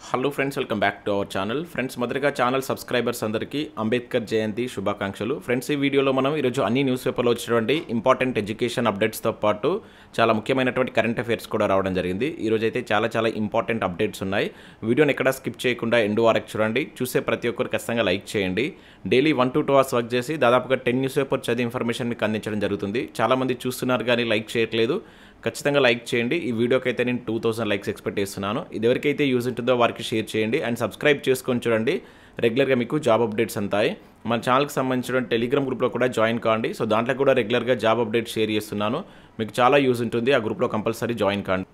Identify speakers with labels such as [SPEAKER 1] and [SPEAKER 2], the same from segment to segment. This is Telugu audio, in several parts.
[SPEAKER 1] Hello friends, welcome back to our channel. Friends, మొదటిగా ఛానల్ సబ్స్క్రైబర్స్ అందరికీ అంబేద్కర్ జయంతి శుభాకాంక్షలు. ఫ్రెండ్స్, ఈ వీడియోలో మనం ఈరోజు అన్ని న్యూస్ పేపర్లో వచ్చినటువంటి ఇంపార్టెంట్ ఎడ్యుకేషన్ అప్డేట్స్తో పాటు చాలా ముఖ్యమైనటువంటి కరెంట్ అఫైర్స్ కూడా రావడం జరిగింది. ఈరోజు అయితే చాలా ఇంపార్టెంట్ అప్డేట్స్ ఉన్నాయి. వీడియోని ఎక్కడ స్కిప్ చేయకుండా ఎండ్ వరకు చూడండి. చూసే ప్రతి ఒక్కరు ఖచ్చితంగా లైక్ చేయండి. డైలీ 1 to 2 hours వర్క్ చేసి దాదాపుగా 10 న్యూస్ పేపర్ చదివి ఇన్ఫర్మేషన్ మీకు అందించడం జరుగుతుంది. చాలామంది చూస్తున్నారు కానీ లైక్ చేయట్లేదు. ఖచ్చితంగా లైక్ చేయండి. ఈ వీడియోకి అయితే నేను 2000 లైక్స్ ఎక్స్పెక్ట్ చేస్తున్నాను. ఇది ఎవరికైతే యూజ్ ఉంటుందో వారికి షేర్ చేయండి అండ్ సబ్స్క్రైబ్ చేసుకొని చూడండి. రెగ్యులర్గా మీకు జాబ్ అప్డేట్స్ అంతాయి. మన ఛానల్కి సంబంధించిన టెలిగ్రామ్ గ్రూప్లో కూడా జాయిన్ కాండి. సో దాంట్లో కూడా రెగ్యులర్గా జాబ్ అప్డేట్స్ షేర్ చేస్తున్నాను. మీకు చాలా యూజ్ ఉంటుంది. ఆ గ్రూప్లో కంపల్సరీ జాయిన్ కాండి.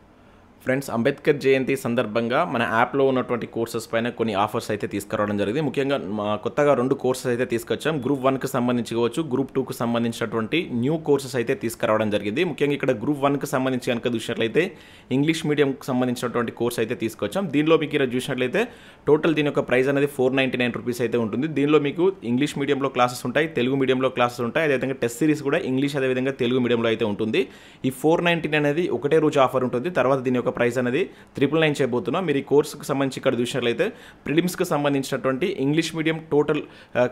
[SPEAKER 1] ఫ్రెండ్స్, అంబేద్కర్ జయంతి సందర్భంగా మన యాప్లో ఉన్నటువంటి కోర్సెస్ పైన కొన్ని ఆఫర్స్ అయితే తీసుకురావడం జరిగింది. ముఖ్యంగా కొత్తగా 2 కోర్సెస్ అయితే తీసుకొచ్చాం. గ్రూప్ 1కి సంబంధించి కావచ్చు, గ్రూప్ 2కి సంబంధించినటువంటి న్యూ కోర్సెస్ అయితే తీసుకురావడం జరిగింది. ముఖ్యంగా ఇక్కడ గ్రూప్ 1కి సంబంధించి కనుక చూసినట్లయితే ఇంగ్లీష్ మీడియంకి సంబంధించినటువంటి కోర్స్ అయితే తీసుకొచ్చాం. దీనిలో మీకు ఇక్కడ చూసినట్లయితే టోటల్ దీని యొక్క ప్రైస్ అనేది 499 రూపీస్ అయితే ఉంటుంది. దీనిలో మీకు ఇంగ్లీష్ మీడియంలో క్లాసెస్ ఉంటాయి, తెలుగు మీడియంలో క్లాసెస్ ఉంటాయి. అదేవిధంగా టెస్ట్ సిరీస్ కూడా ఇంగ్లీష్ అదేవిధంగా తెలుగు మీడియంలో అయితే ఉంటుంది. ఈ 499 అనేది ఒకటే రోజు ఆఫర్ ఉంటుంది. తర్వాత దీని యొక్క ప్రైస్ అనేది 999 చేయబోతున్నాం. మీరు ఈ కోర్సుకు సంబంధించి ఇక్కడ చూసినట్లయితే ప్రిలిమ్స్కి సంబంధించినటువంటి ఇంగ్లీష్ మీడియం టోటల్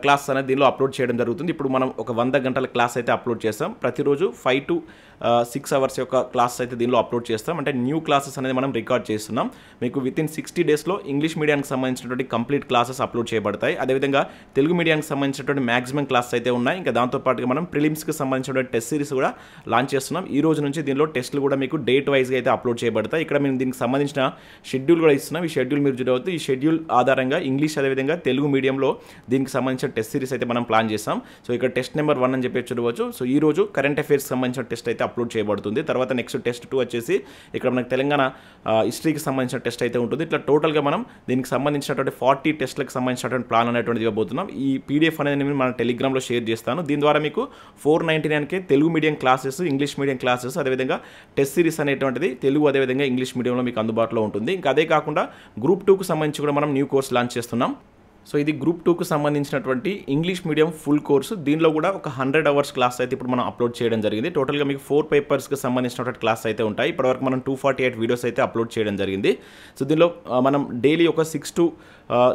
[SPEAKER 1] క్లాస్ అనేది దీనిలో అప్లోడ్ చేయడం జరుగుతుంది. ఇప్పుడు మనం ఒక 100 గంటల క్లాస్ అయితే అప్లోడ్ చేస్తాం. ప్రతిరోజు 5 to 6 hours యొక్క క్లాస్ అయితే దీనిలో అప్లోడ్ చేస్తాం. అంటే న్యూ క్లాసెస్ అనేది మనం రికార్డ్ చేస్తున్నాం. మీకు వితిన్ 60 daysలో ఇంగ్లీష్ మీడియానికి సంబంధించినటువంటి కంప్లీట్ క్లాసెస్ అప్లోడ్ చేయబడతాయి. అదేవిధంగా తెలుగు మీడియానికి సంబంధించినటువంటి మ్యాక్సిమం క్లాస్ అయితే ఉన్నాయి. ఇంకా దాంతోపాటుగా మనం ప్రిలిమ్స్కి సంబంధించినటువంటి టెస్ట్ సిరీస్ కూడా లాంచ్ చేస్తున్నాం. ఈ రోజు నుంచి దీనిలో టెస్టులు కూడా మీకు డేట్ వైజ్గా అయితే అప్లోడ్ చేయబడతాయి. ఇక్కడ మేము దీనికి సంబంధించిన షెడ్యూల్ కూడా ఇస్తున్నాం. ఈ షెడ్యూల్ మీరు చూడవచ్చు. ఈ షెడ్యూల్ ఆధారంగా ఇంగ్లీష్ అదేవిధంగా తెలుగు మీడియంలో దీనికి సంబంధించిన టెస్ట్ సిరీస్ అయితే మనం ప్లాన్ చేస్తాం. సో ఇక్కడ టెస్ట్ నెంబర్ 1 అని చెప్పి చూడవచ్చు. సో ఈ రోజు కరెంట్ అఫైర్స్ సంబంధించిన టెస్ట్ అయితే అప్లోడ్ చేయబడుతుంది. తర్వాత నెక్స్ట్ టెస్ట్ 2 వచ్చేసి ఇక్కడ మనకు తెలంగాణ హిస్టరీకి సంబంధించిన టెస్ట్ అయితే ఉంటుంది. ఇట్లా టోటల్గా మనం దీనికి సంబంధించినటువంటి 40 టెస్ట్లకు సంబంధించినటువంటి ప్లాన్ అనేటువంటిది ఇవ్వబోతున్నాం. ఈ పీడిఎఫ్ అనేది నేను మన టెలిగ్రామ్లో షేర్ చేస్తాను. దీని ద్వారా మీకు 499కే Telugu medium classes, English medium classes అదేవిధంగా టెస్ట్ సిరీస్ అనేటువంటిది తెలుగు అదేవిధంగా ఇంగ్లీష్ మీడియంలో మీకు అందుబాటులో ఉంటుంది. ఇంకా అదే కాకుండా గ్రూప్ 2కు సంబంధించి కూడా మనం న్యూ కోర్స్ లాంచ్ చేస్తున్నాం. సో ఇది గ్రూప్ 2కు సంబంధించినటువంటి ఇంగ్లీష్ మీడియం ఫుల్ కోర్సు. దీనిలో కూడా ఒక 100 hours క్లాస్ అయితే ఇప్పుడు మనం అప్లోడ్ చేయడం జరిగింది. టోటల్గా మీకు 4 పేపర్స్కి సంబంధించినటువంటి క్లాస్ అయితే ఉంటాయి. ఇప్పటివరకు మనం 248 వీడియోస్ అయితే అప్లోడ్ చేయడం జరిగింది. సో దీనిలో మనం డైలీ ఒక 6 to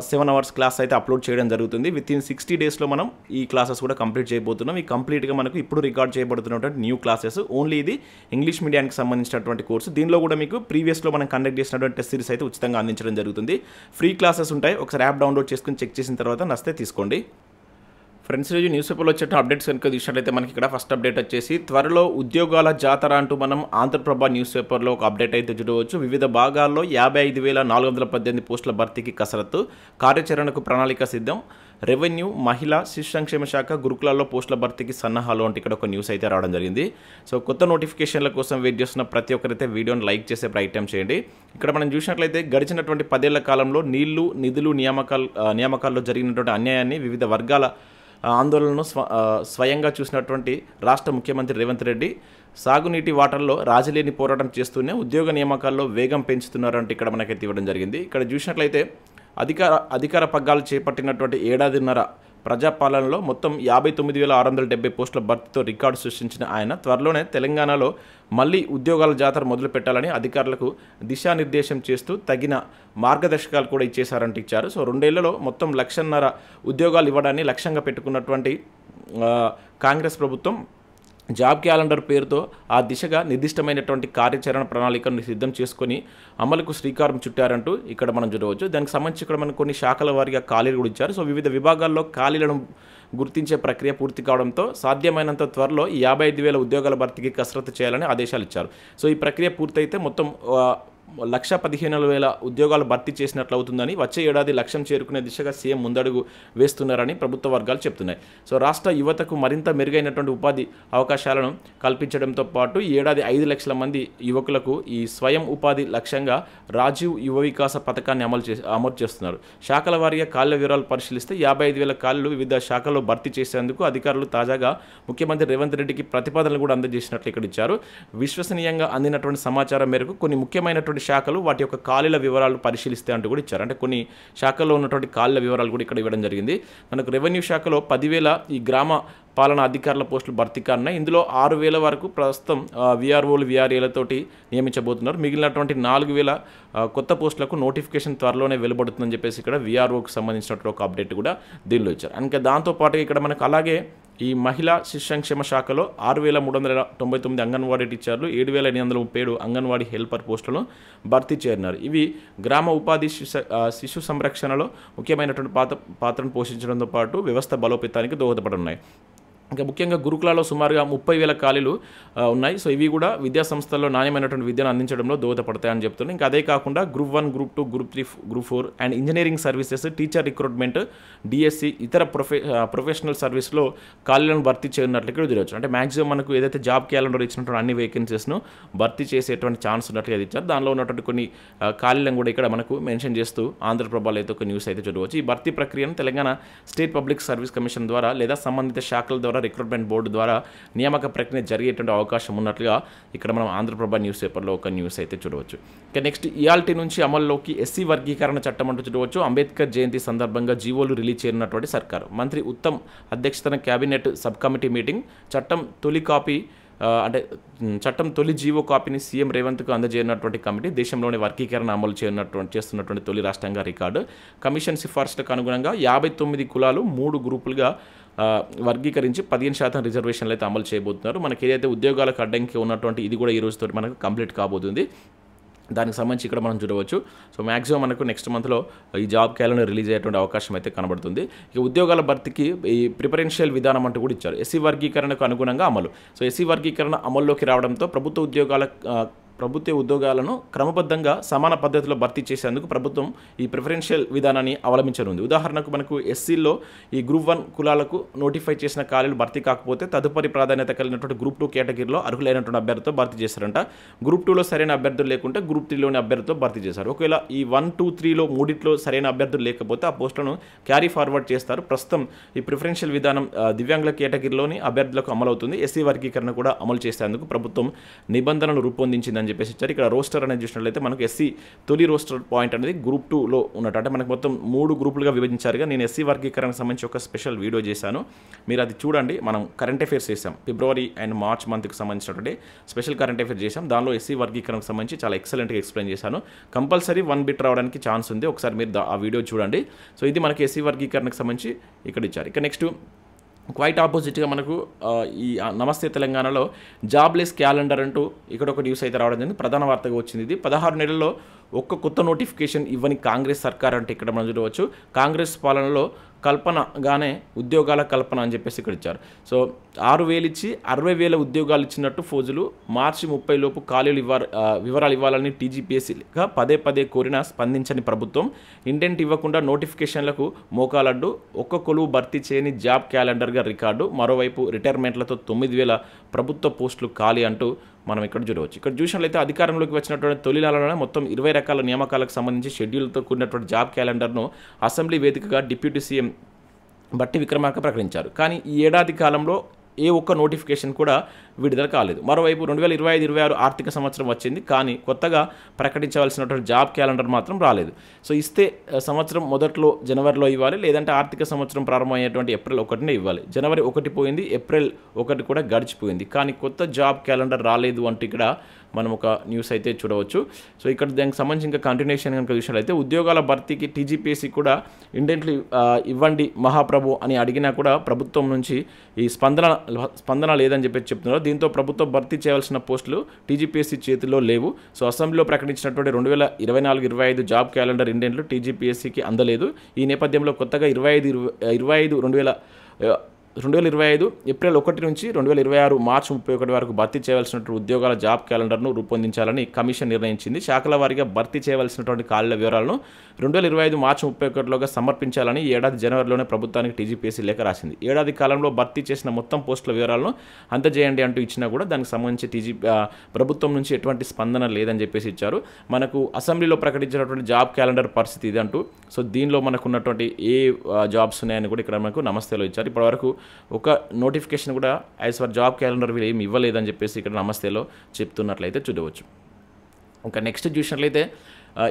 [SPEAKER 1] 7 hours క్లాస్ అయితే అప్లోడ్ చేయడం జరుగుతుంది. వితిన్ 60 daysలో మనం ఈ క్లాసెస్ కూడా కంప్లీట్ చేయబోతున్నాం. ఈ కంప్లీట్గా మనకు ఇప్పుడు రికార్డ్ చేయబడుతున్నటువంటి న్యూ క్లాసెస్. ఓన్లీ ఇది ఇంగ్లీష్ మీడియానికి సంబంధించినటువంటి కోర్సు. దీనిలో కూడా మీకు ప్రీవియస్లో మనం కండక్ట్ చేసినటువంటి టెస్ట్ సిరీస్ అయితే ఉచితంగా అందించడం జరుగుతుంది. ఫ్రీ క్లాసెస్ ఉంటాయి. ఒకసారి యాప్ డౌన్లోడ్ చేసుకుని చెక్ చేసిన తర్వాత నచ్చితే తీసుకోండి. ఫ్రెండ్స్, ఈరోజు న్యూస్ పేపర్లో వచ్చేట అప్డేట్స్ కనుక చూసినట్లయితే మనకి ఇక్కడ ఫస్ట్ అప్డేట్ వచ్చేసి త్వరలో ఉద్యోగాల జాతర అంటూ మనం ఆంధ్రప్రభ న్యూస్ పేపర్లో ఒక అప్డేట్ అయితే చూడవచ్చు. వివిధ భాగాల్లో 55,418 పోస్టుల భర్తీకి కసరత్తు, కార్యాచరణకు ప్రణాళిక సిద్ధం, రెవెన్యూ, మహిళా శిశు సంక్షేమ శాఖ గురుకులాల్లో పోస్టుల భర్తీకి సన్నాహాలు అంటే ఇక్కడ ఒక న్యూస్ అయితే రావడం జరిగింది. సో కొత్త నోటిఫికేషన్ల కోసం వెయిట్ చేస్తున్న ప్రతి ఒక్కరైతే వీడియోని లైక్ చేసే ప్రయత్నం చేయండి. ఇక్కడ మనం చూసినట్లయితే గడిచినటువంటి 10 ఏళ్ల కాలంలో నీళ్లు, నిధులు, నియామకాల్లో జరిగినటువంటి అన్యాయాన్ని, వివిధ వర్గాల ఆందోళనను స్వయంగా చూసినటువంటి రాష్ట్ర ముఖ్యమంత్రి రేవంత్ రెడ్డి సాగునీటి వాటర్లో రాజీలేని పోరాటం చేస్తూనే ఉద్యోగ నియామకాల్లో వేగం పెంచుతున్నారంటే ఇక్కడ మనకైతే ఇవ్వడం జరిగింది. ఇక్కడ చూసినట్లయితే అధికార పగ్గాలు చేపట్టినటువంటి ఏడాదిన్నర ప్రజాపాలనలో మొత్తం 59,670 పోస్టుల భర్తీతో రికార్డు సృష్టించిన ఆయన త్వరలోనే తెలంగాణలో మళ్ళీ ఉద్యోగాల జాతర మొదలు పెట్టాలని అధికారులకు దిశానిర్దేశం చేస్తూ తగిన మార్గదర్శకాలు కూడా ఇచ్చారు. సో 2 ఏళ్లలో మొత్తం 1,50,000 ఉద్యోగాలు ఇవ్వడాన్ని లక్ష్యంగా పెట్టుకున్నటువంటి కాంగ్రెస్ ప్రభుత్వం జాబ్ క్యాలెండర్ పేరుతో ఆ దిశగా నిర్దిష్టమైనటువంటి కార్యాచరణ ప్రణాళికను సిద్ధం చేసుకొని అమలుకు శ్రీకారం చుట్టారంటూ ఇక్కడ మనం చూడవచ్చు. దానికి సంబంధించి ఇక్కడ మనకు కొన్ని శాఖల వారీగా ఖాళీలు కూడా ఇచ్చారు. సో వివిధ విభాగాల్లో ఖాళీలను గుర్తించే ప్రక్రియ పూర్తి కావడంతో సాధ్యమైనంత త్వరలో 55,000 ఉద్యోగాల భర్తీకి కసరత్తు చేయాలని ఆదేశాలు ఇచ్చారు. సో ఈ ప్రక్రియ పూర్తయితే మొత్తం 1,15,000 ఉద్యోగాలు భర్తీ చేసినట్లు అవుతుందని, వచ్చే ఏడాది లక్ష్యం చేరుకునే దిశగా సీఎం ముందడుగు వేస్తున్నారని ప్రభుత్వ వర్గాలు చెప్తున్నాయి. సో రాష్ట్ర యువతకు మరింత మెరుగైనటువంటి ఉపాధి అవకాశాలను కల్పించడంతో పాటు ఈ ఏడాది 5 లక్షల మంది యువకులకు ఈ స్వయం ఉపాధి లక్ష్యంగా రాజీవ్ యువ వికాస పథకాన్ని అమలు చేస్తున్నారు. శాఖల వారీగా ఖాళీల వివరాలు పరిశీలిస్తే 55,000 ఖాళీలు వివిధ శాఖల్లో భర్తీ చేసేందుకు అధికారులు తాజాగా ముఖ్యమంత్రి రేవంత్ రెడ్డికి ప్రతిపాదనలు కూడా అందజేసినట్లు ఇక్కడ ఇచ్చారు. విశ్వసనీయంగా అందినటువంటి సమాచారం మేరకు కొన్ని ముఖ్యమైనటువంటి శాఖలు వాటి యొక్క ఖాళీల వివరాలు పరిశీలిస్తే అంటూ కూడా ఇచ్చారు. అంటే కొన్ని శాఖల్లో ఉన్నటువంటి ఖాళీల వివరాలు కూడా ఇక్కడ ఇవ్వడం జరిగింది. మనకు రెవెన్యూ శాఖలో 10,000 ఈ గ్రామ పాలనా అధికారుల పోస్టులు భర్తీ కానున్నాయి. ఇందులో 6,000 వరకు ప్రస్తుతం విఆర్ఓలు విఆర్ఏలతోటి నియమించబోతున్నారు. మిగిలినటువంటి 4,000 కొత్త పోస్టులకు నోటిఫికేషన్ త్వరలోనే వెలువడుతుందని చెప్పేసి ఇక్కడ విఆర్ఓకి సంబంధించినటువంటి ఒక అప్డేట్ కూడా దీనిలో ఇచ్చారు. ఇంకా దాంతోపాటు ఇక్కడ మనకు అలాగే ఈ మహిళా శిశు సంక్షేమ శాఖలో 6,399 అంగన్వాడీ టీచర్లు, 7,837 అంగన్వాడీ హెల్పర్ పోస్టులను భర్తీ చేయనున్నారు. ఇవి గ్రామ ఉపాధి శిశు సంరక్షణలో ముఖ్యమైనటువంటి పాత్రను పోషించడంతో పాటు వ్యవస్థ బలోపేతానికి దోహదపడున్నాయి. ఇంకా ముఖ్యంగా గురుకులాల్లో సుమారుగా 30,000 ఖాళీలు ఉన్నాయి. సో ఇవి కూడా విద్యా సంస్థల్లో నాణ్యమైనటువంటి విద్యను అందించడంలో దోహదపడతాయని చెప్తున్నాయి. ఇంకా అదే కాకుండా group 1, group 2, group 3, group 4 and engineering services, teacher recruitment, DSC, ఇతర ప్రొఫెషనల్ సర్వీస్లో ఖాళీలను భర్తీ చేయనున్నట్లు ఇక్కడ తెలియవచ్చు. అంటే మ్యాక్సిమం మనకు ఏదైతే జాబ్ క్యాలెండర్ ఇచ్చినటువంటి అన్ని వేకెన్సీస్ను భర్తీ చేసేటువంటి ఛాన్స్ ఉన్నట్లు అది ఇచ్చారు. దానిలో ఉన్నటువంటి కొన్ని ఖాళీలను కూడా ఇక్కడ మనకు మెన్షన్ చేస్తూ ఆంధ్రప్రభలో అయితే ఒక న్యూస్ అయితే చూడవచ్చు. ఈ భర్తీ ప్రక్రియను Telangana state public service commission ద్వారా లేదా సంబంధిత శాఖల ద్వారా రిక్రూట్మెంట్ బోర్డు ద్వారా నియామక ప్రక్రియ జరిగేటువంటి అవకాశం ఉన్నట్లుగా ఇక్కడ మనం ఆంధ్రప్రభ న్యూస్ పేపర్లో ఒక న్యూస్ అయితే చూడవచ్చు. ఇక నెక్స్ట్ ఇయాల్టీ నుంచి అమల్లోకి ఎస్సీ వర్గీకరణ చట్టం అంటూ చూడవచ్చు. అంబేద్కర్ జయంతి సందర్భంగా జీవోలు రిలీజ్ చేయనున్నటువంటి సర్కారు. మంత్రి ఉత్తమ్ అధ్యక్షతన కేబినెట్ సబ్ కమిటీ మీటింగ్. చట్టం తొలి జీవో కాపీని సీఎం రేవంత్కు అందజేయనటువంటి కమిటీ దేశంలోని వర్గీకరణ అమలు చేస్తున్నటువంటి తొలి రాష్ట్రంగా రికార్డు. కమిషన్ సిఫార్సులకు అనుగుణంగా 59 కులాలు 3 గ్రూపులుగా వర్గీకరించి 15% రిజర్వేషన్లు అయితే అమలు చేయబోతున్నారు. మనకి ఏదైతే ఉద్యోగాలకు అడ్డంకి ఉన్నటువంటి ఇది కూడా ఈ రోజుతో మనకు కంప్లీట్ కాబోతుంది. దానికి సంబంధించి ఇక్కడ మనం చూడవచ్చు. సో మ్యాక్సిమం మనకు నెక్స్ట్ మంత్లో ఈ జాబ్ క్యాలెండర్ రిలీజ్ అయ్యేటువంటి అవకాశం అయితే కనబడుతుంది. ఇక ఉద్యోగాల భర్తీకి ఈ ప్రిఫరెన్షియల్ విధానం అంటూ కూడా ఇచ్చారు. ఎస్సీ వర్గీకరణకు అనుగుణంగా అమలు. సో ఎస్సీ వర్గీకరణ అమల్లోకి రావడంతో ప్రభుత్వ ఉద్యోగాలను క్రమబద్ధంగా సమాన పద్ధతిలో భర్తీ చేసేందుకు ప్రభుత్వం ఈ ప్రిఫరెన్షియల్ విధానాన్ని అవలంబించనుంది. ఉదాహరణకు మనకు ఎస్సీల్లో ఈ గ్రూప్ 1 కులాలకు నోటిఫై చేసిన ఖాళీలు భర్తీ కాకపోతే తదుపరి ప్రాధాన్యత కలిగినటువంటి గ్రూప్ 2 కేటగిరీలో అర్హులైనటువంటి అభ్యర్థితో భర్తీ చేశారంట. గ్రూప్ 2లో సరైన అభ్యర్థులు లేకుంటే గ్రూప్ 3లోని అభ్యర్థితో భర్తీ చేశారు. ఒకవేళ ఈ 1, 2, 3లో మూడిట్లో సరైన అభ్యర్థులు లేకపోతే ఆ పోస్టులను క్యారీ ఫార్వర్డ్ చేస్తారు. ప్రస్తుతం ఈ ప్రిఫరెన్షియల్ విధానం దివ్యాంగుల కేటగిరీలోని అభ్యర్థులకు అమలవుతుంది. ఎస్సీ వర్గీకరణ కూడా అమలు చేసేందుకు ప్రభుత్వం నిబంధనలు రూపొందించిందని చెప్పేసి ఇచ్చారు. ఇక్కడ రోస్టర్ అనేది చూసినట్లయితే మనకు ఎస్సీ తొలి రోస్టర్ పాయింట్ అనేది గ్రూప్ 2లో ఉన్నట్టు. అంటే మనకు మొత్తం 3 గ్రూపులుగా విభజించారుగా. నేను ఎస్సీ వర్గీకరణకు సంబంధించి ఒక స్పెషల్ వీడియో చేశాను, మీరు అది చూడండి. మనం కరెంట్ అఫైర్స్ చేసాం, ఫిబ్రవరి అండ్ మార్చ్ మంత్కి సంబంధించినటువంటి స్పెషల్ కరెంట్ అఫైర్స్ చేసాం. దానిలో ఎస్సీ వర్గీకరణకు సంబంధించి చాలా ఎక్సలెంట్గా ఎక్స్ప్లెయిన్ చేశాను. కంపల్సరీ 1 బిట్ రావడానికి ఛాన్స్ ఉంది, ఒకసారి మీరు ఆ వీడియో చూడండి. సో ఇది మనకి ఎస్సీ వర్గీకరణకు సంబంధించి ఇక్కడ ఇచ్చారు. ఇక నెక్స్ట్ క్వైట్ ఆపోజిట్గా మనకు ఈ నమస్తే తెలంగాణలో జాబ్లెస్ క్యాలెండర్ అంటూ ఇక్కడ ఒక న్యూస్ అయితే రావడం జరిగింది. ప్రధాన వార్తగా వచ్చింది ఇది. 16 నెలల్లో ఒక్క కొత్త నోటిఫికేషన్ ఇవ్వని కాంగ్రెస్ సర్కార్ అంటే ఇక్కడ మనం చూడవచ్చు. కాంగ్రెస్ పాలనలో కల్పనగానే ఉద్యోగాల కల్పన అని చెప్పేసి ఇక్కడ ఇచ్చారు. సో 6,000 ఇచ్చి 60,000 ఉద్యోగాలు ఇచ్చినట్టు ఫోజులు. మార్చి 30 లోపు ఖాళీలు వివరాలు ఇవ్వాలని టీజీపీఎస్సీగా పదే కోరినా స్పందించని ప్రభుత్వం ఇంటెంట్ ఇవ్వకుండా నోటిఫికేషన్లకు మోకాలడ్డు. ఒక్క కొలువు భర్తీ చేయని జాబ్ క్యాలెండర్గా రికార్డు. మరోవైపు రిటైర్మెంట్లతో 9,000 ప్రభుత్వ పోస్టులు ఖాళీ అంటూ మనం ఇక్కడ చూడవచ్చు. ఇక్కడ చూసినట్లయితే అధికారంలోకి వచ్చినటువంటి తొలి నెలలోనే మొత్తం 20 రకాల నియామకాలకు సంబంధించి షెడ్యూల్తో కూడినటువంటి జాబ్ క్యాలెండర్ను అసెంబ్లీ వేదికగా డిప్యూటీ సీఎం బట్టి విక్రమార్క ప్రకటించారు. కానీ ఈ ఏడాది కాలంలో ఏ ఒక్క నోటిఫికేషన్ కూడా విడుదల కాలేదు. మరోవైపు 2025-26 ఆర్థిక సంవత్సరం వచ్చింది, కానీ కొత్తగా ప్రకటించవలసినటువంటి జాబ్ క్యాలెండర్ మాత్రం రాలేదు. సో ఇస్తే సంవత్సరం మొదట్లో జనవరిలో ఇవ్వాలి, లేదంటే ఆర్థిక సంవత్సరం ప్రారంభమయ్యేటువంటి ఏప్రిల్ 1నే ఇవ్వాలి. జనవరి 1 పోయింది, ఏప్రిల్ 1 కూడా గడిచిపోయింది, కానీ కొత్త జాబ్ క్యాలెండర్ రాలేదు అంటూ ఇక్కడ మనం ఒక న్యూస్ అయితే చూడవచ్చు. సో ఇక్కడ దానికి సంబంధించి ఇంకా కంటిన్యూషన్ కనుక చూసినట్లయితే ఉద్యోగాల భర్తీకి టీజీపీఎస్సీ కూడా ఇవ్వండి మహాప్రభు అని అడిగినా కూడా ప్రభుత్వం నుంచి ఈ స్పందన లేదని చెప్పి చెప్తున్నారు. దీంతో ప్రభుత్వం భర్తీ చేయాల్సిన పోస్టులు టీజీపీఎస్సీ చేతిలో లేవు. సో అసెంబ్లీలో ప్రకటించినటువంటి 2024-25 జాబ్ క్యాలెండర్ ఇండెంట్లు టీజీపీఎస్సీకి అందలేదు. ఈ నేపథ్యంలో కొత్తగా 2025 ఏప్రిల్ 1 నుంచి 2026 మార్చి 31 వరకు భర్తీ చేయవలసినటువంటి ఉద్యోగాల జాబ్ క్యాలెండర్ను రూపొందించాలని కమిషన్ నిర్ణయించింది. శాఖల వారీగా భర్తీ చేయవలసినటువంటి ఖాళీల వివరాలను 2025 మార్చి 31లోగా సమర్పించాలని ఈ ఏడాది జనవరిలోనే ప్రభుత్వానికి టీజీపీఎస్సీ లేఖ రాసింది. ఏడాది కాలంలో భర్తీ చేసిన మొత్తం పోస్టుల వివరాలను అందజేయండి అంటూ ఇచ్చినా కూడా దానికి సంబంధించి ప్రభుత్వం నుంచి ఎటువంటి స్పందన లేదని చెప్పేసి ఇచ్చారు. మనకు అసెంబ్లీలో ప్రకటించినటువంటి జాబ్ క్యాలెండర్ పరిస్థితి ఇది అంటూ. సో దీనిలో మనకు ఉన్నటువంటి ఏ జాబ్స్ ఉన్నాయని కూడా ఇక్కడ మనకు నమస్తేలో ఇచ్చారు. ఇప్పటివరకు ఒక నోటిఫికేషన్ కూడా యాజ్ ఫర్ జాబ్ క్యాలెండర్ వీళ్ళు ఏమి ఇవ్వలేదని చెప్పేసి ఇక్కడ నమస్తేలో చెప్తున్నట్లయితే చూడవచ్చు. ఇంకా నెక్స్ట్ చూసినట్లయితే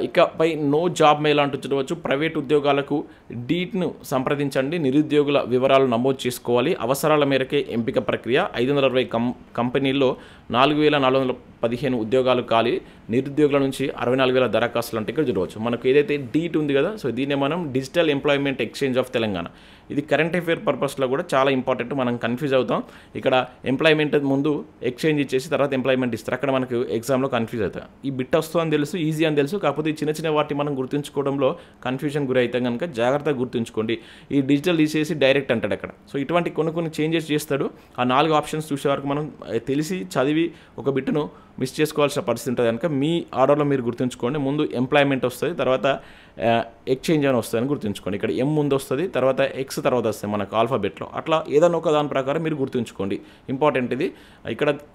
[SPEAKER 1] ఇకపై నో జాబ్ మేళా అంటూ చూడవచ్చు. ప్రైవేట్ ఉద్యోగాలకు డీట్ను సంప్రదించండి, నిరుద్యోగుల వివరాలు నమోదు చేసుకోవాలి, అవసరాల మేరకే ఎంపిక ప్రక్రియ, 560 కంపెనీల్లో 4415 ఉద్యోగాలు ఖాళీ, నిరుద్యోగుల నుంచి 64,000 దరఖాస్తులు అంటే ఇక్కడ చూడవచ్చు. మనకు ఏదైతే డీట్ ఉంది కదా, సో దీన్ని మనం digital employment exchange of Telangana, ఇది కరెంట్ అఫేర్ పర్పస్లో కూడా చాలా ఇంపార్టెంట్. మనం కన్ఫ్యూజ్ అవుతాం, ఇక్కడ ఎంప్లాయ్మెంట్ ముందు ఎక్స్చేంజ్ ఇచ్చేసి తర్వాత ఎంప్లాయ్మెంట్ ఇస్తారు, అక్కడ మనకు ఎగ్జామ్లో కన్ఫ్యూజ్ అవుతాం. ఈ బిట్ వస్తుందని తెలుసు, ఈజీ అని తెలుసు, కాకపోతే ఈ చిన్న వాటి మనం గుర్తుంచుకోవడంలో కన్ఫ్యూజన్ గురి అవుతాం కనుక జాగ్రత్తగా గుర్తుంచుకోండి. ఈ డిజిటల్ తీసేసి డైరెక్ట్ అంటాడు అక్కడ. సో ఇటువంటి కొన్ని చేంజెస్ చేస్తాడు. ఆ 4 ఆప్షన్స్ చూసే వరకు మనం తెలిసి చదివి ఒక బిట్ను మిస్ చేసుకోవాల్సిన పరిస్థితి ఉంటుంది కనుక మీ ఆర్డర్లో మీరు గుర్తుంచుకోండి. ముందు ఎంప్లాయ్మెంట్ వస్తుంది, తర్వాత ఎక్స్చేంజ్ అని వస్తుందని గుర్తుంచుకోండి. ఇక్కడ ఎం ముందు వస్తుంది, తర్వాత ఎక్స్ తర్వాత వస్తుంది మనకు ఆల్ఫాబెట్లో. అట్లా ఏదైనా ఒక దాని ప్రకారం మీరు గుర్తుంచుకోండి, ఇంపార్టెంట్ ఇది.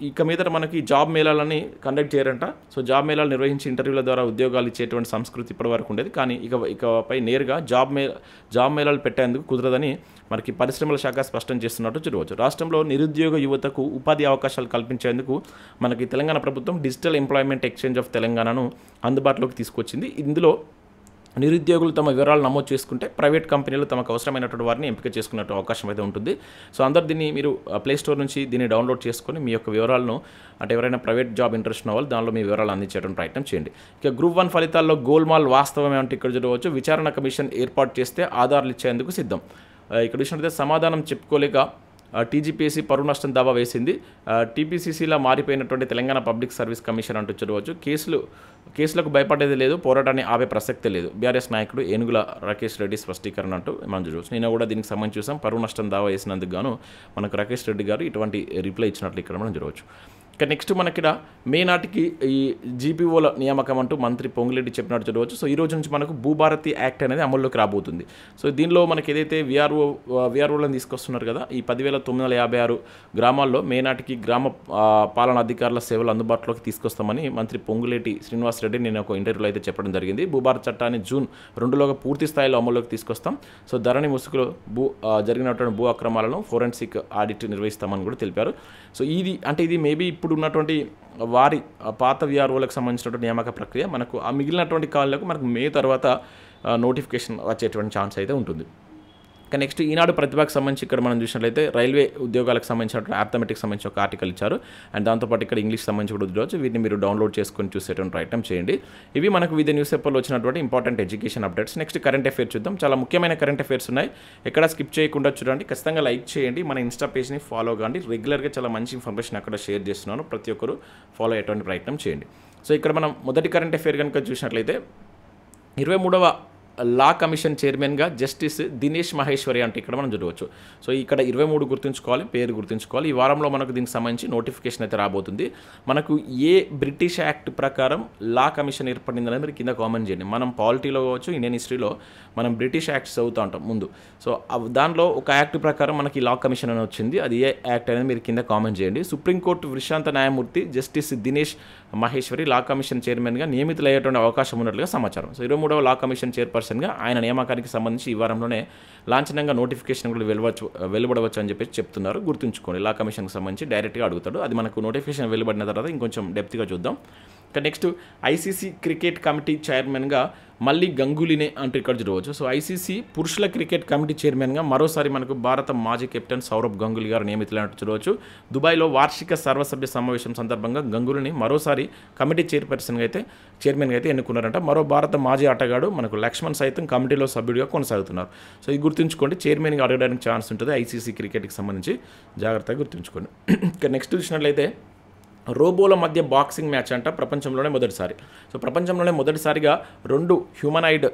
[SPEAKER 1] ఇక మీద మనకి జాబ్ మేళాలని కండక్ట్ చేయరంట. సో జాబ్ మేళాలు నిర్వహించి ఇంటర్వ్యూల ద్వారా ఉద్యోగాలు ఇచ్చేటువంటి సంస్కృతి ఇప్పటి వరకు ఉండేది, కానీ ఇకపై నేరుగా జాబ్ మేళాలు పెట్టేందుకు కుదరదని మనకి పరిశ్రమల శాఖ స్పష్టం చేస్తున్నట్టు చూడవచ్చు. రాష్ట్రంలో నిరుద్యోగ యువతకు ఉపాధి అవకాశాలు కల్పించేందుకు మనకి తెలంగాణ ప్రభుత్వం డిజిటల్ ఎంప్లాయ్మెంట్ ఎక్స్చేంజ్ ఆఫ్ తెలంగాణను అందుబాటులోకి తీసుకొచ్చింది. ఇందులో నిరుద్యోగులు తమ వివరాలు నమోదు చేసుకుంటే ప్రైవేట్ కంపెనీలు తమకు అవసరమైనటువంటి వారిని ఎంపిక చేసుకునే అవకాశం అయితే ఉంటుంది. సో అందరు దీన్ని మీరు ప్లే స్టోర్ నుంచి దీన్ని డౌన్లోడ్ చేసుకొని మీ యొక్క వివరాలను, అంటే ఎవరైనా ప్రైవేట్ జాబ్ ఇంట్రెస్ట్ ఉన్న వాళ్ళు దానిలో మీ వివరాలు అందించేటువంటి ప్రయత్నం చేయండి. ఇక గ్రూప్ 1 ఫలితాల్లో గోల్మాల్ వాస్తవమే అంటే ఇక్కడ చూడవచ్చు. విచారణ కమిషన్ ఏర్పాటు చేస్తే ఆధారాలు ఇచ్చేందుకు సిద్ధం. ఇక్కడ చూసినట్లయితే సమాధానం చెప్పుకోలేక టీజీపీఎస్సీ పరువు నష్టం దావా వేసింది. టీపీసీసీలా మారిపోయినటువంటి తెలంగాణ పబ్లిక్ సర్వీస్ కమిషన్ అంటూ చూడవచ్చు. కేసులకు భయపడేది లేదు, పోరాటాన్ని ఆపే ప్రసక్తే లేదు. బీఆర్ఎస్ నాయకుడు ఏనుగుల రాకేష్ రెడ్డి స్పష్టీకరణ అంటూ మనం చూడవచ్చు. నేను కూడా దీనికి సంబంధించి చూసాం. పరువు నష్టం దావా వేసినందుకు గాను మనకు రాకేష్ రెడ్డి గారు ఇటువంటి రిప్లై ఇచ్చినట్లు ఇక్కడ మనం చూడవచ్చు. ఇక నెక్స్ట్ మనకి మే నాటికి ఈ జీపీఓల నియామకం అంటూ మంత్రి పొంగులేటి చెప్పినట్టు చూడవచ్చు. సో ఈ రోజు నుంచి మనకు భూభారతి యాక్ట్ అనేది అమల్లోకి రాబోతుంది. సో దీనిలో మనకి ఏదైతే విఆర్ఓలను తీసుకొస్తున్నారు కదా, ఈ 10,956 గ్రామాల్లో మే నాటికి గ్రామ పాలనా అధికారుల సేవలు అందుబాటులోకి తీసుకొస్తామని మంత్రి పొంగులేటి శ్రీనివాసరెడ్డి నేను ఒక ఇంటర్వ్యూలో అయితే చెప్పడం జరిగింది. భూభారతి చట్టాన్ని జూన్ 2లోగా పూర్తి స్థాయిలో అమల్లోకి తీసుకొస్తాం. సో ధరణి ముసుగులో జరిగినటువంటి భూ అక్రమాలను ఫోరెన్సిక్ ఆడిట్ నిర్వహిస్తామని కూడా తెలిపారు. సో ఇది మేబీ ఇప్పుడు ఉన్నటువంటి వారి పాత విఆర్ఓలకు సంబంధించినటువంటి నియామక ప్రక్రియ. మనకు ఆ మిగిలినటువంటి కాళ్ళకు మనకు మే తర్వాత నోటిఫికేషన్ వచ్చేటువంటి ఛాన్స్ అయితే ఉంటుంది. ఇక నెక్స్ట్ ఈనాడు ప్రతిభకు సంబంధించి ఇక్కడ మనం చూసినట్లయితే రైల్వే ఉద్యోగాలకు సంబంధించిన అర్థమెటిక్ సంబంధించి ఒక ఆర్టికల్ ఇచ్చారు. అండ్ దాంతోపాటు ఇక్కడ ఇంగ్లీష్ సంబంధించి కూడా చూడవచ్చు. వీటిని మీరు డౌన్లోడ్ చేసుకొని చూసేటువంటి ప్రయత్నం చేయండి. ఇవి మనకు వివిధ న్యూస్ పేపర్లో వచ్చినటువంటి important education updates. Next current affairs చూద్దాం. చాలా ముఖ్యమైన కరెంట్ అఫేర్స్ ఉన్నాయి, ఎక్కడ స్కిప్ చేయకుండా చూడండి. ఖచ్చితంగా లైక్ చేయండి, మన ఇన్స్టా పేజ్ని ఫాలో కాండి. రెగ్యులర్గా చాలా మంచి ఇన్ఫర్మేషన్ అక్కడ షేర్ చేస్తున్నాను, ప్రతి ఒక్కరు ఫాలో అయ్యేటువంటి ప్రయత్నం చేయండి. సో ఇక్కడ మనం మొదటి కరెంట్ అఫేర్ కనుక చూసినట్లయితే 23వ లా కమిషన్ చైర్మన్గా జస్టిస్ దినేష్ మహేశ్వరి అంటే ఇక్కడ మనం చూడవచ్చు. సో ఇక్కడ 23 గుర్తుంచుకోవాలి, పేరు గుర్తుంచుకోవాలి. ఈ వారంలో మనకు దీనికి సంబంధించి నోటిఫికేషన్ అయితే రాబోతుంది. మనకు ఏ బ్రిటిష్ యాక్ట్ ప్రకారం లా కమిషన్ ఏర్పడిందని మీరు కింద కామెంట్ చేయండి. మనం పాలిటీలో కావచ్చు, ఇండియన్ హిస్టరీలో మనం బ్రిటిష్ యాక్ట్స్ చదువుతూ ఉంటాం ముందు. సో దానిలో ఒక యాక్ట్ ప్రకారం మనకి లా కమిషన్ అని వచ్చింది, అది ఏ యాక్ట్ అనేది మీరు కింద కామెంట్ చేయండి. సుప్రీంకోర్టు విశ్రాంత న్యాయమూర్తి justice Dinesh Maheshwari law commission చైర్మన్గా నియమితులయ్యేటువంటి అవకాశం ఉన్నట్లుగా సమాచారం. సో 23వ లా కమిషన్ చైర్పర్సన్గా ఆయన నియామకానికి సంబంధించి ఈ వారంలోనే లాంఛనంగా నోటిఫికేషన్ కూడా వెలువడవచ్చు అని చెప్పేసి చెప్తున్నారు. గుర్తుంచుకోండి, లా కమిషన్కి సంబంధించి డైరెక్ట్గా అడుగుతాడు. అది మనకు నోటిఫికేషన్ వెలువడిన తర్వాత ఇంకొంచెం డెప్త్గా చూద్దాం. ఇక నెక్స్ట్ ఐసీసీ క్రికెట్ కమిటీ చైర్మన్గా మళ్ళీ గంగూలీనే అంటూ ఇక్కడ చూడవచ్చు. సో ఐసీసీ పురుషుల క్రికెట్ కమిటీ చైర్మన్గా మరోసారి మనకు భారత మాజీ కెప్టెన్ సౌరభ్ గంగూలీ గారు నియమితులైనట్టు చూడవచ్చు. దుబాయ్లో వార్షిక సర్వసభ్య సమావేశం సందర్భంగా గంగూలీని మరోసారి కమిటీ చైర్మన్గా అయితే ఎన్నుకున్నారంట. మరో భారత మాజీ ఆటగాడు మనకు లక్ష్మణ్ సైతం కమిటీలో సభ్యుడిగా కొనసాగుతున్నారు. సో ఇది గుర్తుంచుకోండి, చైర్మన్గా అడగడానికి ఛాన్స్ ఉంటుంది ఐసీసీ క్రికెట్కి సంబంధించి, జాగ్రత్తగా గుర్తుంచుకోండి. ఇక నెక్స్ట్ చూసినట్లయితే రోబోల మధ్య బాక్సింగ్ మ్యాచ్ అంట ప్రపంచంలోనే మొదటిసారి. సో ప్రపంచంలోనే మొదటిసారిగా 2 హ్యూమనాయిడ్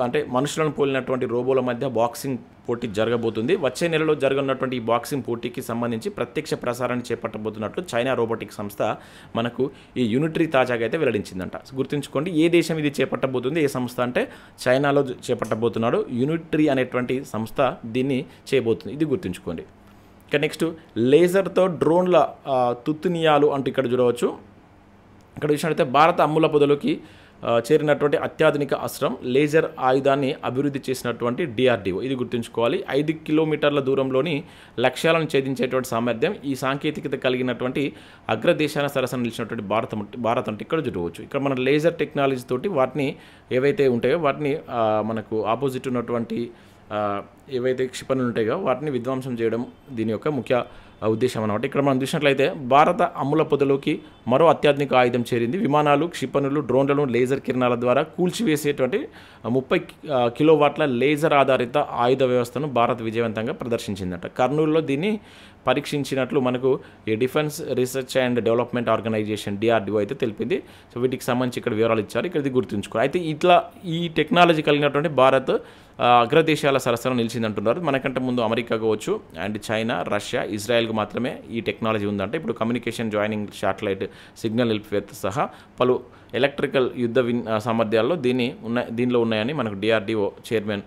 [SPEAKER 1] అంటే మనుషులను పోలినటువంటి రోబోల మధ్య బాక్సింగ్ పోటీ జరగబోతుంది. వచ్చే నెలలో జరగనున్నటువంటి ఈ బాక్సింగ్ పోటీకి సంబంధించి ప్రత్యక్ష ప్రసారాన్ని చేపట్టబోతున్నట్లు చైనా రోబోటిక్ సంస్థ మనకు ఈ యూనిటరీ తాజాగా అయితే వెల్లడించిందంట. గుర్తుంచుకోండి, ఏ దేశం ఇది చేపట్టబోతుంది, ఏ సంస్థ అంటే చైనాలో చేపట్టబోతున్నాడు. యూనిటరీ అనేటువంటి సంస్థ దీన్ని చేయబోతుంది, ఇది గుర్తుంచుకోండి. ఇక నెక్స్ట్ లేజర్తో డ్రోన్ల తుత్తునియాలు అంటూ ఇక్కడ చూడవచ్చు. ఇక్కడ చూసినట్లయితే భారత అమ్ముల పొదలోకి చేరినటువంటి అత్యాధునిక అస్త్రం లేజర్ ఆయుధాన్ని అభివృద్ధి చేసినటువంటి డిఆర్డిఓ. ఇది గుర్తుంచుకోవాలి. 5 కిలోమీటర్ల దూరంలోని లక్ష్యాలను ఛేదించేటువంటి సామర్థ్యం ఈ సాంకేతికత కలిగినటువంటి అగ్రదేశాల సరసన నిలిచినటువంటి భారత్ అంటే ఇక్కడ చూడవచ్చు. ఇక్కడ మన లేజర్ టెక్నాలజీ తోటి వాటిని ఏవైతే ఉంటాయో వాటిని మనకు ఆపోజిట్ ఉన్నటువంటి ఏవైతే క్షిపణులు ఉంటాయో వాటిని విధ్వంసం చేయడం దీని యొక్క ముఖ్య ఉద్దేశం అన్నమాట. ఇక్కడ మనం చూసినట్లయితే భారత అమ్ముల పొదలోకి మరో అత్యాధునిక ఆయుధం చేరింది. విమానాలు, క్షిపణులు, డ్రోన్లను లేజర్ కిరణాల ద్వారా కూల్చివేసేటువంటి 30 కిలోవాట్ల లేజర్ ఆధారిత ఆయుధ వ్యవస్థను భారత్ విజయవంతంగా ప్రదర్శించిందట. కర్నూలులో దీన్ని పరీక్షించినట్లు మనకు ఈ defence research and development organisation DRDO అయితే తెలిపింది. సో వీటికి సంబంధించి ఇక్కడ వివరాలు ఇచ్చారు. ఇక్కడ ఇది గుర్తుంచుకోవాలి. అయితే ఇట్లా ఈ టెక్నాలజీ కలిగినటువంటి భారత్ అగ్రదేశాల సరసన నిలిచిందంటున్నారు. మనకంటే ముందు అమెరికా కావచ్చు అండ్ చైనా, రష్యా, ఇజ్రాయెల్కి మాత్రమే ఈ టెక్నాలజీ ఉందంటే ఇప్పుడు communication, joining, satellite, signal help సహా పలు ఎలక్ట్రికల్ యుద్ధ సామర్థ్యాల్లో దీనిలో ఉన్నాయని మనకు డిఆర్డిఓ చైర్మన్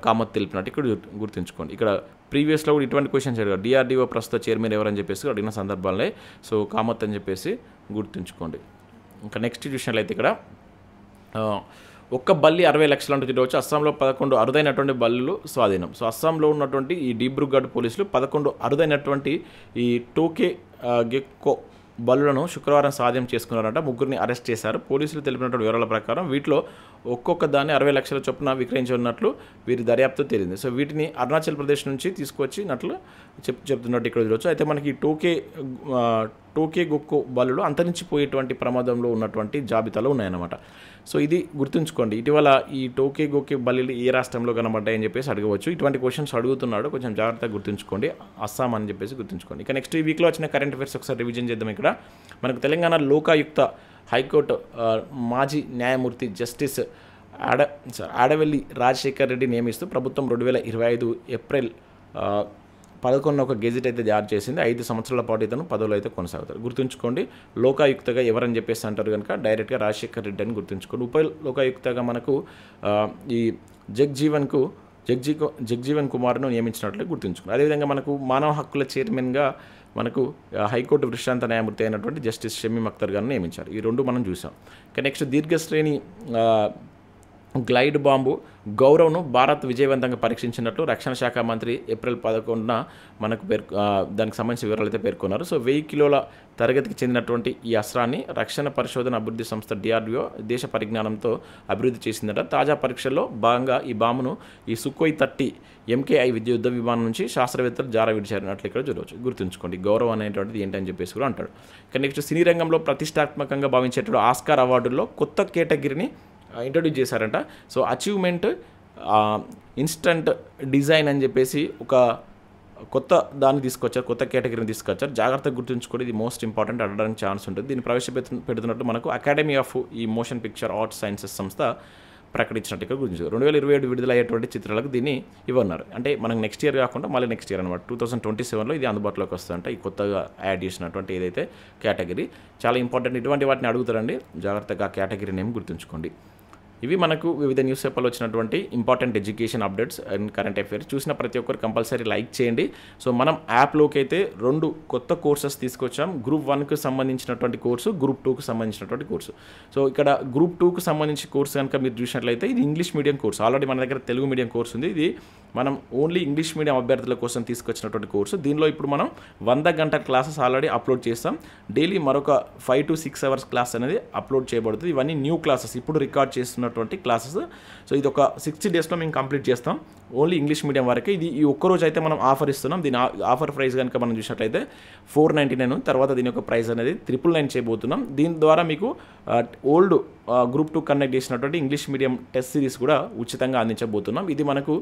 [SPEAKER 1] కామత్ తెలిపినట్టు ఇక్కడ గుర్తుంచుకోండి. ఇక్కడ ప్రీవియస్లో కూడా ఇటువంటి క్వశ్చన్స్ అడిగారు. డిఆర్డిఓ ప్రస్తుత చైర్మన్ ఎవరని చెప్పేసి అడిగిన సందర్భాలే సో కామత్ అని చెప్పేసి గుర్తుంచుకోండి. ఇంకా నెక్స్ట్ చూసినట్లయితే ఇక్కడ ఒక్క బల్లి 60 లక్షలు అంటూ చూడవచ్చు. అస్సాంలో 11 అరుదైనటువంటి బల్లులు స్వాధీనం. సో అస్సాంలో ఉన్నటువంటి ఈ డిబ్రూగఢ్ పోలీసులు 11 అరుదైనటువంటి ఈ టోకే గెక్కో బల్లులను శుక్రవారం స్వాధీనం చేసుకున్నారంట. 3 అరెస్ట్ చేశారు. పోలీసులు తెలిపినటువంటి వివరాల ప్రకారం వీటిలో ఒక్కొక్క దాన్ని 60 లక్షల చొప్పున విక్రయించనున్నట్లు వీరి దర్యాప్తు తేలింది. సో వీటిని అరుణాచల్ ప్రదేశ్ నుంచి తీసుకొచ్చినట్లు చెప్తున్నట్టు ఇక్కడ చూడవచ్చు. అయితే మనకి టోకే గొక్కో బల్లులు అంతరించిపోయేటువంటి ప్రమాదంలో ఉన్నటువంటి జాబితాలో ఉన్నాయన్నమాట. సో ఇది గుర్తుంచుకోండి. ఇటీవల ఈ టోకే గొక్కే బల్లులు ఏ రాష్ట్రంలో కనబడ్డాయని చెప్పేసి అడగవచ్చు. ఇటువంటి క్వశ్చన్స్ అడుగుతున్నాడు, కొంచెం జాగ్రత్తగా గుర్తుంచుకోండి. అస్సాం అని చెప్పేసి గుర్తుంచుకోండి. ఇక నెక్స్ట్ ఈ వీక్లో వచ్చిన కరెంట్ అఫైర్స్ ఒకసారి రివిజన్ చేద్దాం. ఇక్కడ మనకు తెలంగాణ లోకాయుక్త హైకోర్టు మాజీ న్యాయమూర్తి జస్టిస్ ఆడవెల్లి రాజశేఖర్ రెడ్డి నియమిస్తూ ప్రభుత్వం 2025 ఏప్రిల్ 11 ఒక గెజిట్ అయితే జారీ చేసింది. 5 సంవత్సరాల పాటు ఇతను పదవులు అయితే కొనసాగుతారు. గుర్తుంచుకోండి. లోకాయుక్తగా ఎవరని చెప్పేసి అంటారు కనుక డైరెక్ట్గా రాజశేఖర్ రెడ్డి అని గుర్తుంచుకోండి. ఉప లోకాయుక్తగా మనకు ఈ జగ్జీవన్ కుమార్ను నియమించినట్లు గుర్తుంచుకోండి. అదేవిధంగా మనకు మానవ హక్కుల చైర్మన్గా మనకు హైకోర్టు విశ్రాంత న్యాయమూర్తి అయినటువంటి జస్టిస్ షమీమ్ అఖ్తర్ గారిని నియమించారు. ఈ 2 మనం చూసాం. ఇక నెక్స్ట్ దీర్ఘశ్రేణి గ్లైడ్ బాంబు గౌరవ్ను భారత్ విజయవంతంగా పరీక్షించినట్లు రక్షణ శాఖ మంత్రి ఏప్రిల్ 11న మనకు దానికి సంబంధించిన వివరాలు అయితే పేర్కొన్నారు. సో 1000 కిలోల తరగతికి చెందినటువంటి ఈ అస్త్రాన్ని రక్షణ పరిశోధన అభివృద్ధి సంస్థ డిఆర్డిఓ దేశ పరిజ్ఞానంతో అభివృద్ధి చేసిందట. తాజా పరీక్షల్లో భాగంగా ఈ బాంబును ఈ సుఖోయ్ 30 MKI యుద్ధ విమానం నుంచి శాస్త్రవేత్తలు జార విడిచారన్నట్లు ఇక్కడ చూడవచ్చు. గుర్తుంచుకోండి. గౌరవ్ అనేటువంటిది ఏంటని చెప్పేసి కూడా అంటాడు. ఇక నెక్స్ట్ సినీ రంగంలో ప్రతిష్టాత్మకంగా భావించేటువంటి ఆస్కార్ అవార్డుల్లో కొత్త కేటగిరీని ఇంట్రొడ్యూస్ చేశారంట. సో అచీవ్మెంట్ ఇన్స్టంట్ డిజైన్ అని చెప్పేసి ఒక కొత్త దాన్ని తీసుకొచ్చారు, కొత్త కేటగిరీని తీసుకొచ్చారు. జాగ్రత్తగా గుర్తుంచుకోండి. ఇది మోస్ట్ ఇంపార్టెంట్, అడగడానికి ఛాన్స్ ఉంటుంది. దీన్ని ప్రవేశపెడుతున్నట్టు మనకు అకాడమీ ఆఫ్ ఈ మోషన్ పిక్చర్ ఆర్ట్స్ సైన్సెస్ సంస్థ ప్రకటించినట్టు ఇక్కడ గురించి 2027 విడుదలయ్యేటువంటి చిత్రాలకు దీన్ని ఇవ్వన్నారు. అంటే మనకు నెక్స్ట్ ఇయర్ కాకుండా మళ్ళీ నెక్స్ట్ ఇయర్ అనమాట 2027లో ఇది అందుబాటులోకి వస్తుందంట. ఈ కొత్తగా యాడ్ చేసినటువంటి ఏదైతే కేటగిరీ చాలా ఇంపార్టెంట్. ఇటువంటి వాటిని అడుగుతారండి, జాగ్రత్తగా కేటగిరీ నేమ్ గుర్తుంచుకోండి. ఇవి మనకు వివిధ న్యూస్ పేపర్లో వచ్చినటువంటి important education updates and current affairs. చూసిన ప్రతి ఒక్కరు కంపల్సరీ లైక్ చేయండి. సో మనం యాప్లోకి అయితే 2 కొత్త కోర్సెస్ తీసుకొచ్చాం. గ్రూప్ 1కు సంబంధించినటువంటి కోర్సు, గ్రూప్ 2కు సంబంధించినటువంటి కోర్సు. సో ఇక్కడ గ్రూప్ 2కు సంబంధించి కోర్సు కనుక మీరు చూసినట్లయితే ఇది ఇంగ్లీష్ మీడియం కోర్సు. ఆల్రెడీ మన దగ్గర తెలుగు మీడియం కోర్సు ఉంది. ఇది మనం ఓన్లీ ఇంగ్లీష్ మీడియం అభ్యర్థుల కోసం తీసుకొచ్చినటువంటి కోర్సు. దీనిలో ఇప్పుడు మనం 100 గంటల క్లాసెస్ ఆల్రెడీ అప్లోడ్ చేస్తాం. డైలీ మరొక 5 to 6 hours క్లాస్ అనేది అప్లోడ్ చేయబడుతుంది. ఇవన్నీ న్యూ క్లాసెస్, ఇప్పుడు రికార్డ్ చేస్తున్నటువంటి క్లాసెస్. సో ఇది ఒక 60 daysలో మేము కంప్లీట్ చేస్తాం. ఓన్లీ ఇంగ్లీష్ మీడియం వరకే. ఇది ఈ ఒక్కరోజు అయితే మనం ఆఫర్ ఇస్తున్నాం. దీని ఆఫర్ ప్రైస్ కనుక మనం చూసినట్లయితే 499. తర్వాత దీని యొక్క ప్రైస్ అనేది 999 చేయబోతున్నాం. దీని ద్వారా మీకు ఓల్డ్ గ్రూప్ 2 కండక్ట్ చేసినటువంటి ఇంగ్లీష్ మీడియం టెస్ట్ సిరీస్ కూడా ఉచితంగా అందించబోతున్నాం. ఇది మనకు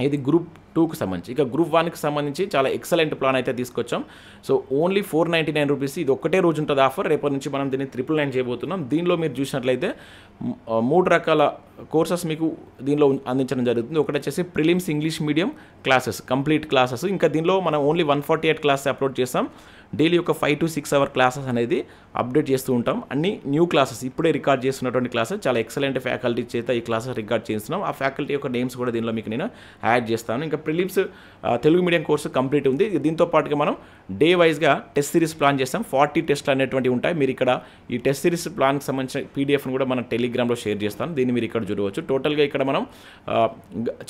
[SPEAKER 1] ఇది గ్రూప్ 2కు సంబంధించి. ఇక గ్రూప్ 1కి సంబంధించి చాలా ఎక్సలెంట్ ప్లాన్ అయితే తీసుకొచ్చాం. So only 499 rupees. ఇది ఒక్కటే రోజు ఉంటుంది ఆఫర్. రేపటి నుంచి మనం దీన్ని 999 చేయబోతున్నాం. దీనిలో మీరు చూసినట్లయితే 3 రకాల కోర్సెస్ మీకు దీనిలో అందించడం జరుగుతుంది. ఒకటి వచ్చేసి prelims English medium classes, complete classes. ఇంకా దీనిలో మనం ఓన్లీ 148 క్లాసెస్ అప్లోడ్ చేస్తాం. డైలీ ఒక 5 to 6 hour క్లాసెస్ అనేది అప్డేట్ చేస్తూ ఉంటాం. అన్ని న్యూ క్లాసెస్, ఇప్పుడే రికార్డ్ చేస్తున్నటువంటి క్లాసెస్. చాలా ఎక్సలెంట్ ఫ్యాకల్టీ చేత ఈ క్లాసెస్ రికార్డ్ చేస్తున్నాం. ఆ ఫ్యాకల్టీ యొక్క నేమ్స్ కూడా దీనిలో మీకు నేను యాడ్ చేస్తాను. ఇంకా prelims Telugu medium course complete ఉంది. దీంతో పాటుగా మనం డే వైజ్గా టెస్ట్ సిరీస్ ప్లాన్ చేస్తాం. 40 టెస్ట్లు అనేటువంటివి ఉంటాయి. మీరు ఇక్కడ ఈ టెస్ట్ సిరీస్ ప్లాన్కి సంబంధించిన పీడిఎఫ్ను కూడా మనం టెలిగ్రామ్లో షేర్ చేస్తాను. దీన్ని మీరు ఇక్కడ చూడవచ్చు. టోటల్గా ఇక్కడ మనం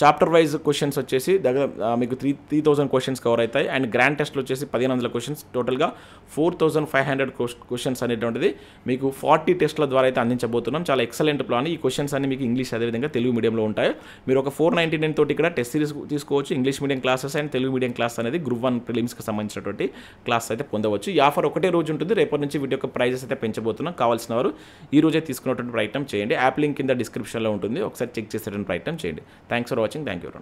[SPEAKER 1] చాప్టర్ వైజ్ క్వశ్చన్స్ వచ్చేసి దగ్గర మీకు 3000 క్వశ్చన్స్ కవర్ అవుతాయి. అండ్ గ్రాండ్ టెస్ట్లో వచ్చేసి 1500 క్వశ్చన్స్, టోటల్గా 4500 క్వశ్చన్స్ అనేటువంటిది మీకు 40 టెస్ట్ల ద్వారా అయితే అందించబోతున్నాం. చాలా ఎక్సలెంట్ ప్లాన్. ఈ క్వశ్చన్స్ అన్ని మీకు ఇంగ్లీష్ అదేవిధంగా తెలుగు మీడియంలో ఉంటాయి. మీరు ఒక 499 తోటి ఇక్కడ టెస్ట్ సిరీస్ తీసుకోవచ్చు. English medium classes and Telugu medium class అనేది గ్రూప్ 1 ప్రిలిమ్స్కి సంబంధించినటువంటి క్లాస్ అయితే పొందవచ్చు. ఈ ఆఫర్ ఒకటే రోజు ఉంటుంది. రేపటి నుంచి వీటి యొక్క ప్రైజెస్ అయితే పెంచబోతున్నాం. కావాల్సిన వారు ఈ రోజే తీసుకున్నటువంటి ప్రయత్నం చేయండి. యాప్ లింక్ కింద డిస్క్రిప్షన్లో ఉంటుంది. ఒకసారి చెక్ చేసేటువంటి ప్రయత్నం చేయండి. Thanks for watching. Thank you.